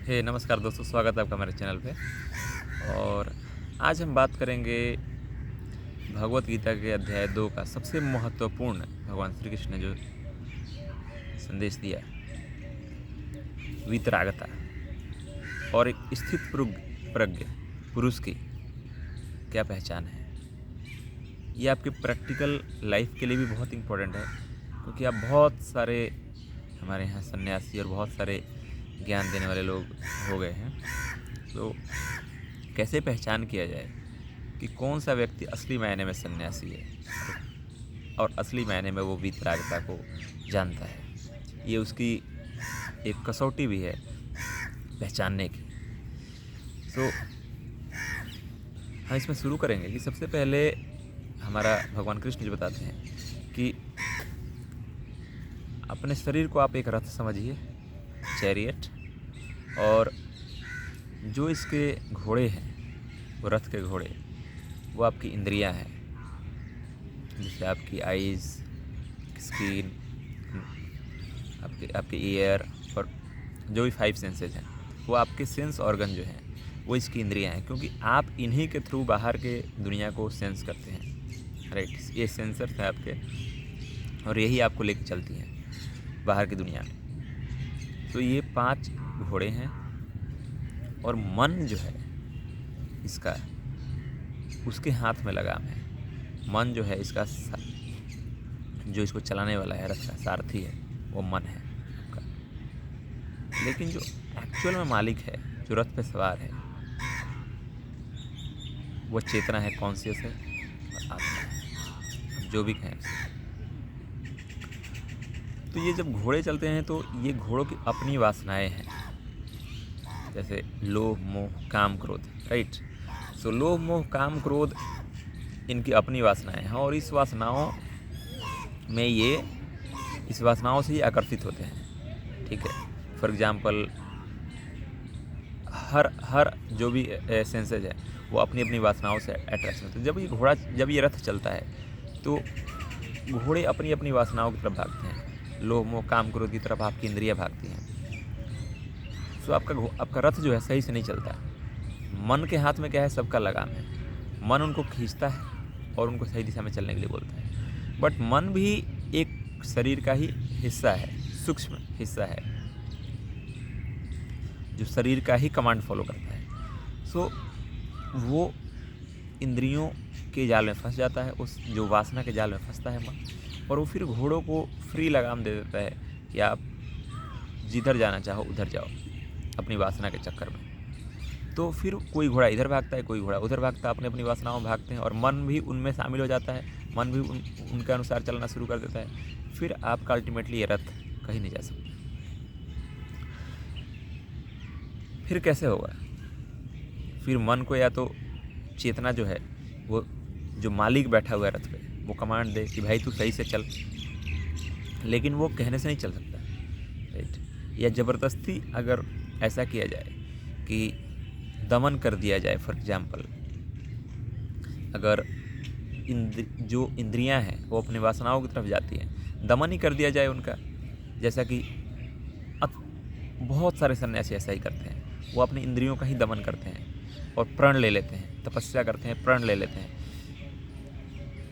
नमस्कार दोस्तों, स्वागत है आपका हमारे चैनल पे। और आज हम बात करेंगे भगवत गीता के अध्याय 2 का सबसे महत्वपूर्ण भगवान श्री कृष्ण ने जो संदेश दिया, वीतरागता और एक स्थित प्रज्ञ पुरुष की क्या पहचान है। ये आपके प्रैक्टिकल लाइफ के लिए भी बहुत इम्पोर्टेंट है, क्योंकि आप बहुत सारे हमारे यहाँ सन्यासी और बहुत सारे ज्ञान देने वाले लोग हो गए हैं। तो कैसे पहचान किया जाए कि कौन सा व्यक्ति असली मायने में सन्यासी है और असली मायने में वो वीतरागता को जानता है। ये उसकी एक कसौटी भी है पहचानने की। तो हम इसमें शुरू करेंगे कि सबसे पहले हमारा भगवान कृष्ण जी बताते हैं कि अपने शरीर को आप एक रथ समझिए, चैरियट, और जो इसके घोड़े हैं, वो रथ के घोड़े, वो आपकी इंद्रियां हैं, जैसे आपकी आइज़, स्किन, आपके ईयर और जो भी 5 सेंसेस हैं, वो आपके सेंस ऑर्गन जो हैं वो इसकी इंद्रियां हैं, क्योंकि आप इन्हीं के थ्रू बाहर के दुनिया को सेंस करते हैं। राइट, ये सेंसर्स हैं आपके और यही आपको लेके चलती हैं बाहर की दुनिया में। तो ये 5 घोड़े हैं और मन जो है इसका, उसके हाथ में लगाम है। मन जो है इसका, जो इसको चलाने वाला है, रथ का सारथी है, वो मन है आपका। लेकिन जो एक्चुअल में मालिक है, जो रथ पे सवार है, वो चेतना है, कॉन्शियस है और आत्मा है, जो भी कहें। तो ये जब घोड़े चलते हैं तो ये घोड़ों की अपनी वासनाएं हैं, जैसे लोभ, मोह, काम, क्रोध। राइट, सो लोभ, मोह, काम, क्रोध इनकी अपनी वासनाएं हैं और इस वासनाओं से ही आकर्षित होते हैं। ठीक है, फॉर एग्जाम्पल हर जो भी सेंसेज है वो अपनी अपनी वासनाओं से अट्रैक्शन होते हैं। जब ये रथ चलता है तो घोड़े अपनी अपनी वासनाओं की तरफ भागते हैं। लोभ, मोह, काम, क्रोध की तरफ आपकी इंद्रियां भागती हैं। तो आपका रथ जो है सही से नहीं चलता। मन के हाथ में क्या है? सबका लगाम है। मन उनको खींचता है और उनको सही दिशा में चलने के लिए बोलता है। बट मन भी एक शरीर का ही हिस्सा है, सूक्ष्म हिस्सा है, जो शरीर का ही कमांड फॉलो करता है। सो वो इंद्रियों के जाल में फंस जाता है, उस जो वासना के जाल में फंसता है मन, और वो फिर घोड़ों को फ्री लगाम दे देता है कि आप जिधर जाना चाहो उधर जाओ अपनी वासना के चक्कर में। तो फिर कोई घोड़ा इधर भागता है, कोई घोड़ा उधर भागता है, अपनी अपनी वासनाओं में भागते हैं और मन भी उनमें शामिल हो जाता है। मन भी उनके अनुसार चलना शुरू कर देता है। फिर आपका अल्टीमेटली ये रथ कहीं नहीं जा सकता। फिर कैसे होगा? फिर मन को या तो चेतना जो है, वो जो मालिक बैठा हुआ है रथ पे, वो कमांड दे कि भाई तू सही से चल, लेकिन वो कहने से नहीं चल सकता। राइट, या ज़बरदस्ती अगर ऐसा किया जाए कि दमन कर दिया जाए, फॉर एग्जाम्पल अगर जो इंद्रियां हैं वो अपनी वासनाओं की तरफ जाती हैं, दमन ही कर दिया जाए उनका, जैसा कि बहुत सारे सन्यासी ऐसा ही करते हैं। वो अपनी इंद्रियों का ही दमन करते हैं और प्रण ले लेते हैं, तपस्या करते हैं, प्रण ले लेते हैं,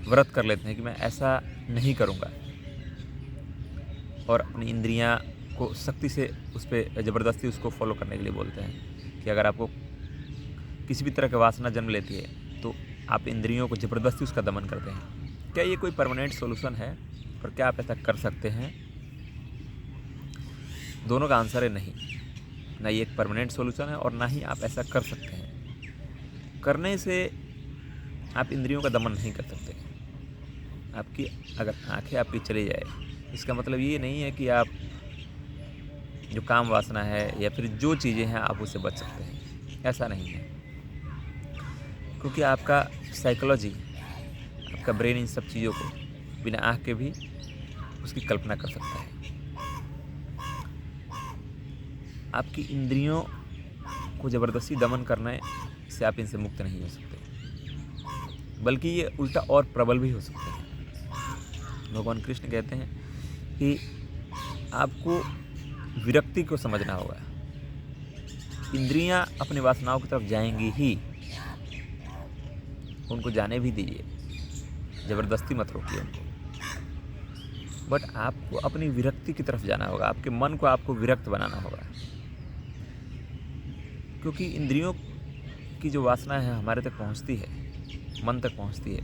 व्रत कर लेते हैं कि मैं ऐसा नहीं करूँगा, और अपनी इंद्रियां को शक्ति से उस पर ज़बरदस्ती उसको फॉलो करने के लिए बोलते हैं कि अगर आपको किसी भी तरह की वासना जन्म लेती है तो आप इंद्रियों को ज़बरदस्ती उसका दमन करते हैं। क्या ये कोई परमानेंट सॉल्यूशन है और क्या आप ऐसा कर सकते हैं? दोनों का आंसर है नहीं। ना ये एक परमानेंट सॉल्यूशन है और ना ही आप ऐसा कर सकते हैं। करने से आप इंद्रियों का दमन नहीं कर सकते। आपकी अगर आंखें आपकी चली जाए, इसका मतलब ये नहीं है कि आप जो काम वासना है या फिर जो चीज़ें हैं आप उससे बच सकते हैं। ऐसा नहीं है, क्योंकि आपका साइकोलॉजी, आपका ब्रेन इन सब चीज़ों को बिना आँख के भी उसकी कल्पना कर सकता है। आपकी इंद्रियों को ज़बरदस्ती दमन करने से आप इनसे मुक्त नहीं हो सकते, बल्कि ये उल्टा और प्रबल भी हो सकते हैं। भगवान कृष्ण कहते हैं कि आपको विरक्ति को समझना होगा। इंद्रियां अपनी वासनाओं की तरफ जाएंगी ही, उनको जाने भी दीजिए, ज़बरदस्ती मत रोकिए उनको। बट आपको अपनी विरक्ति की तरफ जाना होगा, आपके मन को आपको विरक्त बनाना होगा, क्योंकि इंद्रियों की जो वासना है हमारे तक पहुंचती है, मन तक पहुंचती है,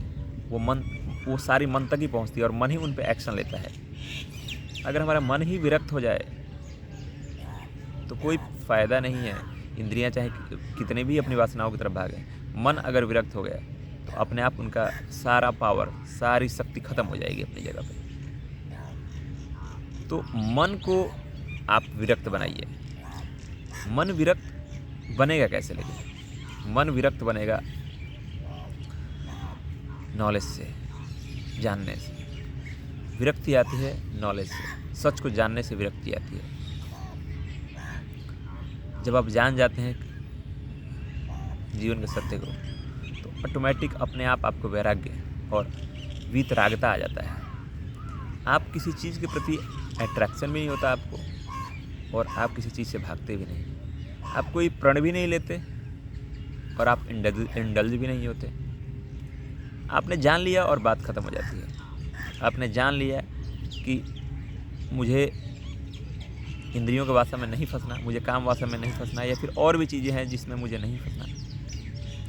वो सारी मन तक ही पहुंचती है और मन ही उन पे एक्शन लेता है। अगर हमारा मन ही विरक्त हो जाए तो कोई फ़ायदा नहीं है। इंद्रियां चाहे कितने भी अपनी वासनाओं की तरफ भागें, मन अगर विरक्त हो गया तो अपने आप उनका सारा पावर, सारी शक्ति खत्म हो जाएगी अपनी जगह पे। तो मन को आप विरक्त बनाइए। मन विरक्त बनेगा कैसे? लेकिन मन विरक्त बनेगा नॉलेज से, जानने से। विरक्ति आती है नॉलेज से, सच को जानने से विरक्ति आती है। जब आप जान जाते हैं जीवन के सत्य को, तो ऑटोमेटिक अपने आप आपको वैराग्य और वीतरागता आ जाता है। आप किसी चीज़ के प्रति अट्रैक्शन भी नहीं होता आपको, और आप किसी चीज़ से भागते भी नहीं। आप कोई प्रण भी नहीं लेते और आप इंडल्ज भी नहीं होते। आपने जान लिया और बात ख़त्म हो जाती है। आपने जान लिया कि मुझे इंद्रियों के वासना में नहीं फंसना, मुझे काम वासना में नहीं फंसना, या फिर और भी चीज़ें हैं जिसमें मुझे नहीं फंसना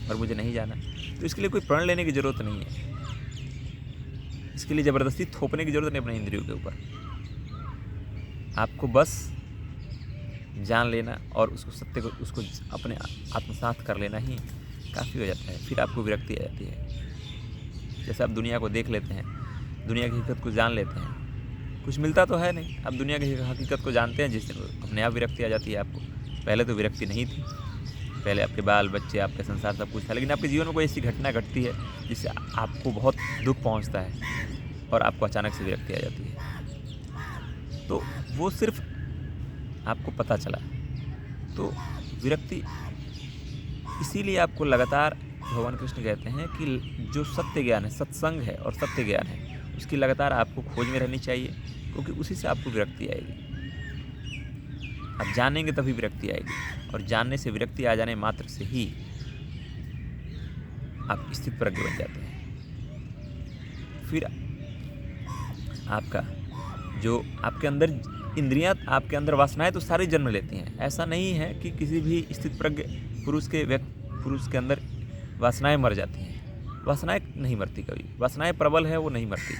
और मुझे नहीं जाना। तो इसके लिए कोई प्रण लेने की ज़रूरत नहीं है, इसके लिए ज़बरदस्ती थोपने की ज़रूरत नहीं अपने इंद्रियों के ऊपर। आपको बस जान लेना और उसको सत्य को उसको अपने आत्मसात कर लेना ही काफ़ी हो जाता है। फिर आपको विरक्ति आ जाती है। जैसे आप दुनिया को देख लेते हैं, दुनिया की हकीकत को जान लेते हैं, कुछ मिलता तो है नहीं, आप दुनिया की हकीकत को जानते हैं, जिस दिन अपने आप विरक्ति आ जाती है आपको। पहले तो विरक्ति नहीं थी, पहले आपके बाल बच्चे, आपका संसार सब कुछ था, लेकिन आपके जीवन में कोई ऐसी घटना घटती है जिससे आपको बहुत दुख पहुंचता है और आपको अचानक से विरक्ति आ जाती है। तो वो सिर्फ आपको पता चला, तो विरक्ति। इसीलिए आपको लगातार भगवान कृष्ण कहते हैं कि जो सत्य ज्ञान है, सत्संग है और सत्य ज्ञान है, उसकी लगातार आपको खोज में रहनी चाहिए, क्योंकि उसी से आपको विरक्ति आएगी। आप जानेंगे तभी विरक्ति आएगी, और जानने से विरक्ति आ जाने मात्र से ही आप स्थित प्रज्ञ बन जाते हैं। फिर आपका जो आपके अंदर इंद्रियां, आपके अंदर वासनाएं तो सारी जन्म लेती हैं। ऐसा नहीं है कि किसी भी स्थित प्रज्ञ पुरुष के अंदर वासनाएं मर जाती हैं। वासनाएं नहीं मरती कभी। वासनाएं प्रबल है, वो नहीं मरती।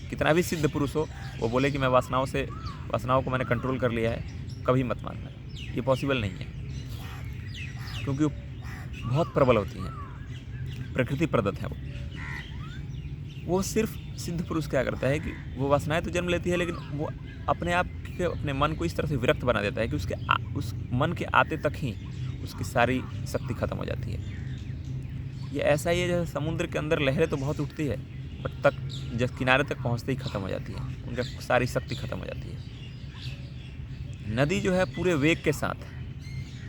कितना भी सिद्ध पुरुष हो, वो बोले कि मैं वासनाओं को मैंने कंट्रोल कर लिया है, कभी मत मानना, ये पॉसिबल नहीं है, क्योंकि वो बहुत प्रबल होती हैं, प्रकृति प्रदत्त है वो सिर्फ सिद्ध पुरुष क्या करता है कि वो वासनाएं तो जन्म लेती है, लेकिन वो अपने आप के अपने मन को इस तरह से विरक्त बना देता है कि उस मन के आते तक ही उसकी सारी शक्ति खत्म हो जाती है। ये ऐसा ही है जैसे समुद्र के अंदर लहरें तो बहुत उठती है, बट जब किनारे तक पहुंचते ही खत्म हो जाती है, उनका सारी शक्ति खत्म हो जाती है। नदी जो है पूरे वेग के साथ,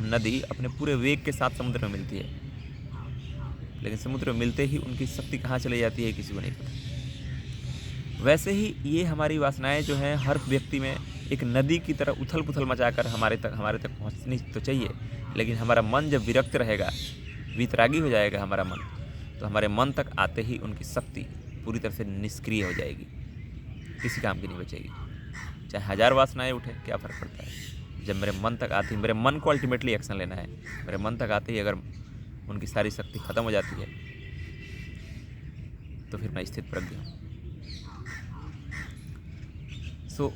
नदी अपने पूरे वेग के साथ समुद्र में मिलती है, लेकिन समुद्र में मिलते ही उनकी शक्ति कहाँ चली जाती है किसी को नहीं पता। वैसे ही ये हमारी वासनाएं जो हैं, हर व्यक्ति में एक नदी की तरह उथल पुथल मचाकर हमारे तक पहुँचनी तो चाहिए, लेकिन हमारा मन जब विरक्त रहेगा, वितरागी हो जाएगा हमारा मन, तो हमारे मन तक आते ही उनकी शक्ति पूरी तरह से निष्क्रिय हो जाएगी, किसी काम की नहीं बचेगी। चाहे 1000 वासनाएं उठे, क्या फ़र्क पड़ता है। जब मेरे मन तक आती, मेरे मन को अल्टीमेटली एक्शन लेना है, मेरे मन तक आते ही अगर उनकी सारी शक्ति खत्म हो जाती है, तो फिर मैं स्थित प्रज्ञ हूँ। सो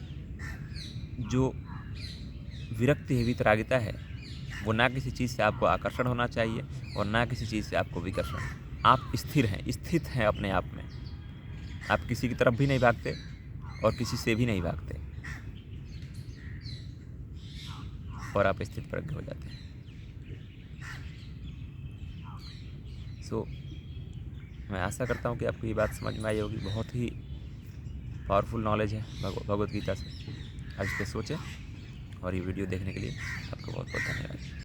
जो विरक्ति है, वितरागिता है, वो ना किसी चीज़ से आपको आकर्षण होना चाहिए और ना किसी चीज़ से आपको विकर्षण। आप स्थिर हैं, स्थित हैं अपने आप में। आप किसी की तरफ भी नहीं भागते और किसी से भी नहीं भागते, और आप स्थित प्रज्ञ हो जाते हैं। सो मैं आशा करता हूँ कि आपको ये बात समझ में आई होगी। बहुत ही पावरफुल नॉलेज है भगवद गीता से। आज इस पर सोचें, और ये वीडियो देखने के लिए आपका बहुत बहुत धन्यवाद।